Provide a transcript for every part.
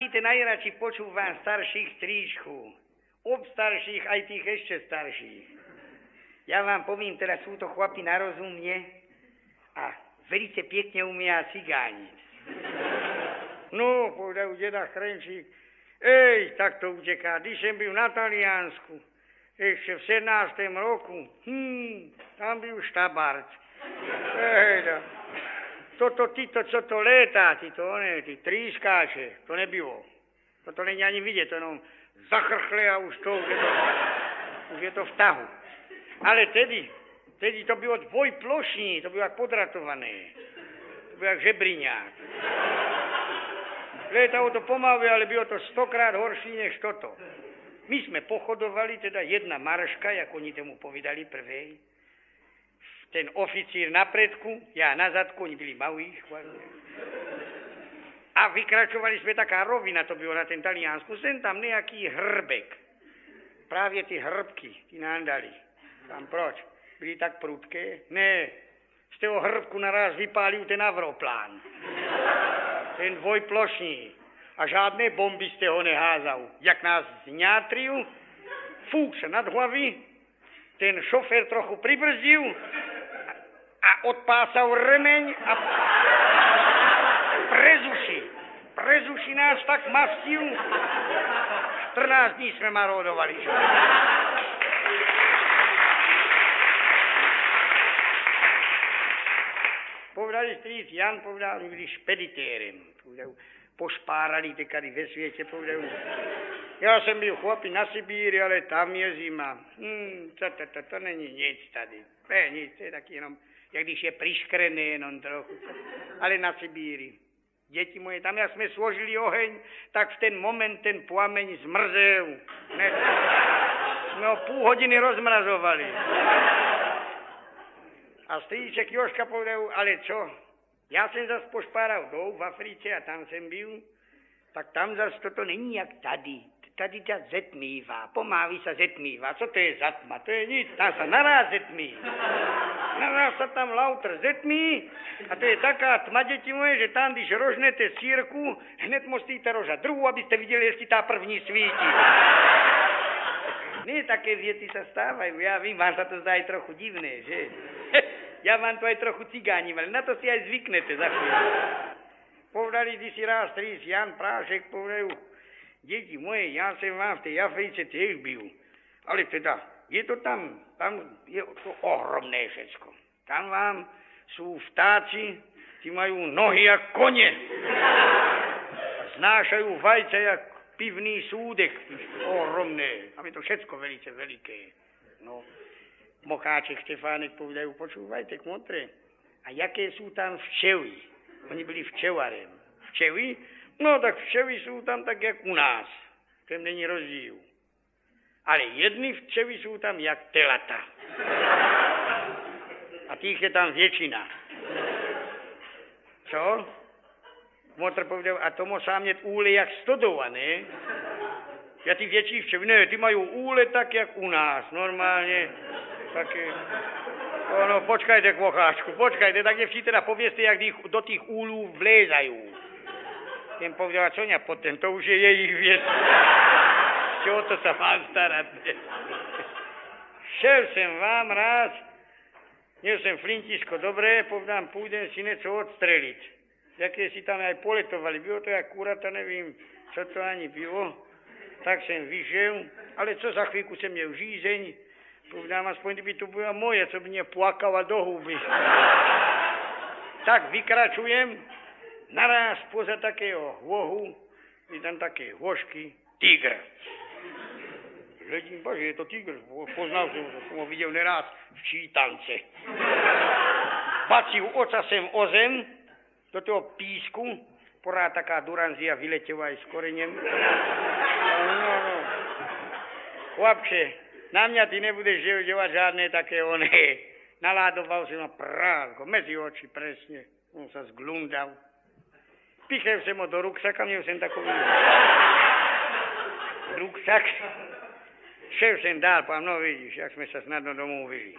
Najradšej počúvam starších strížku. Ob starších, aj tých ešte starších. Ja vám poviem, teraz sú to chlapi na rozumne a veľmi pekne umia cigániť. No, povedajú deda Chrenčík, tak to uteká, když som byl na Taliansku, ešte v 17. roku, tam byl štabarc. Títo, čo to létá, tí trískáče, to nebylo. Toto není ani vidieť, to jenom zachrchle a už je to v tahu. Ale tedy to bylo dvojplošní, to bylo jak podratované. To bylo jak žebriňák. Létalo to pomaly, ale bylo to 100krát horší než toto. My sme pochodovali, teda jedna marška, jak oni tomu povedali prvej. Ten oficír na predku, ja na zadku, oni byli malí. A vykračovali sme taká rovina, to bylo na ten Taliansku, sem tam nejaký hrbek. Právě ty hrbky, ty nám dali. Tam proč? Byli tak prudké? Ne, z toho hrbku naraz vypálil ten avroplán. Ten dvojplošní. A žádné bomby z toho neházal. Jak nás zňátril, fúk sa nad hlavy, ten šofér trochu pribrzdil, a odpásal remeň a prezuši nás tak mastil. 14 dní sme marodovali. Povedali strýc Jan, povedal, my byli špeditérem. Pošpárali tekady ve sviete, povedal. Ja som byl chlapi na Sibíri, ale tam je zima. To není nic tady. To je nic, to je taky jenom jak když je priškrené jenom trochu. Ale na Sibíri. Deti moje, tam jak sme složili oheň, tak v ten moment ten plameň zmrzel. Sme ho půl hodiny rozmrazovali. A strýček Jožka povedal, ale čo? Ja som zas pošpáral dou v Africe a tam som byl, tak tam zas toto není jak tady. Tady ťa zetmýva, pomaly sa zetmýva. Co to je zatma? To je nic, tam sa naraz zetmí. Naraz sa tam lautr zetmí a to je taká tma, deti moje, že tam, když rožnete sírku, hned musíte rožať druhú, aby ste videli, jestli tá první svítí. Nie, také viety sa stávajú, ja vím, vám sa to zdá aj trochu divné, že? Ja vám to aj trochu cigánim, ale na to si aj zvyknete za chvíľu. Povedali si raz strýc Jan Prášek, povedajú, deti moje, ja som vám v tej Africe tiež byl. Ale teda, je to tam je to ohromné všetko. Tam vám sú vtáci, tí majú nohy jak kone. Znášajú vajce jak pivný súdek. Ohromné. Tam je to všetko velice veliké. No, Mocháček Štefánek povedajú, počúvajte kmotre, a jaké sú tam včely? Oni byli včelarem. Včely? No tak včely sú tam tak, jak u nás. Tam není rozdíl. Ale jedny včely sú tam, jak telata. A tých je tam väčšina. Co? Motr povedal, a tomu sám net úle jak stodova, ne? Ja tí väčší včely, ne, tí majú úle tak, jak u nás. Normálne. Také. No, počkajte, Kvocháčku, počkajte, tak nevši teda povieste, jak do tých úlů vlézajú. Ten povedal, čo ňa potom, to už je jejich věc. Čo to sa mám starať? Šel som vám raz, měl som flintisko dobré, povedám, půjdem si něco odstreliť. Jaké si tam aj poletovali, bylo to jak kurata, nevím, co to ani bylo. Tak som vyšel, ale co za chvíľku som měl žízeň, povedám, aspoň kdyby to byla moje, co by mě plakala do huby. Tak vykračujem, naraz poza takého hvohu, je tam také hvožky, tigr. Hledím, bože, je to tigr, poznal som ho videl neraz v čítance. Bacil oca sem o zem, do toho písku, porád taká duranzia vyletela aj s koreňem. No. Chlapče, na mňa ty nebudeš dělat žádné také oné. Naládoval som ho prádko, medzi oči presne. On sa zglundal. Pichel som ho do ruksaka, měl som takový ruksak. Šel som dál, pán, no vidíš, jak sme sa snadno domluvili.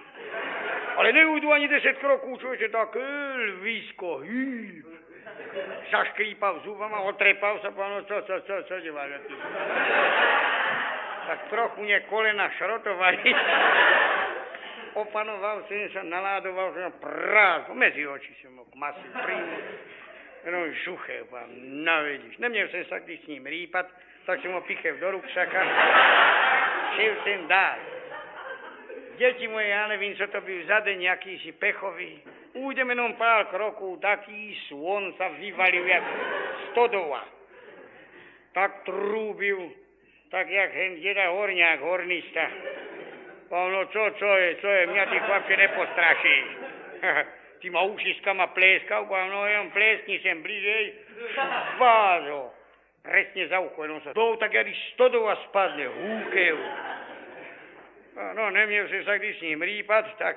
Ale neujdu ani 10 kroků, človeče, také lvísko, hýb. Zaškrípal zubama, otrepal sa, povedal, no čo deváš? Tak trochu mne kolena šrotovali. Opanoval som sa, naládoval som práz, medzi oči som ho masu príjmu. No žuche, navedíš. Neměl som sa kdy s ním rýpať, tak som ho pichev do rukšaka. Šiel sem dál. Deti moje, ja nevím, co to byl za deň, jakýsi pechový. Ujdeme jenom pár kroků, taký svon sa vyvalil jak stodova. Tak trúbil, tak jak hen deda horňák, hornista. No čo je, mňa ty chlapče nepostrašíš. Ty ma ušiskama pléskal, no jenom pleskni sem bližej. Vázo. Presne za ucho, jenom sa dou, tak jak stodova spadne, húkev. No, neměl som sa kdy s ním rýpať, tak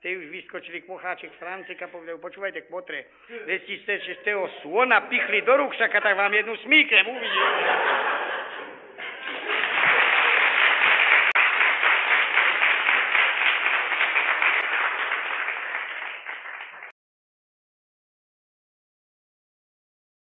ste už vyskočili k pocháček Franceka, povedal, počúvajte, kmotre, veď ste z toho svona pichli do rukšaka, tak vám jednu smíknem, uvidíte.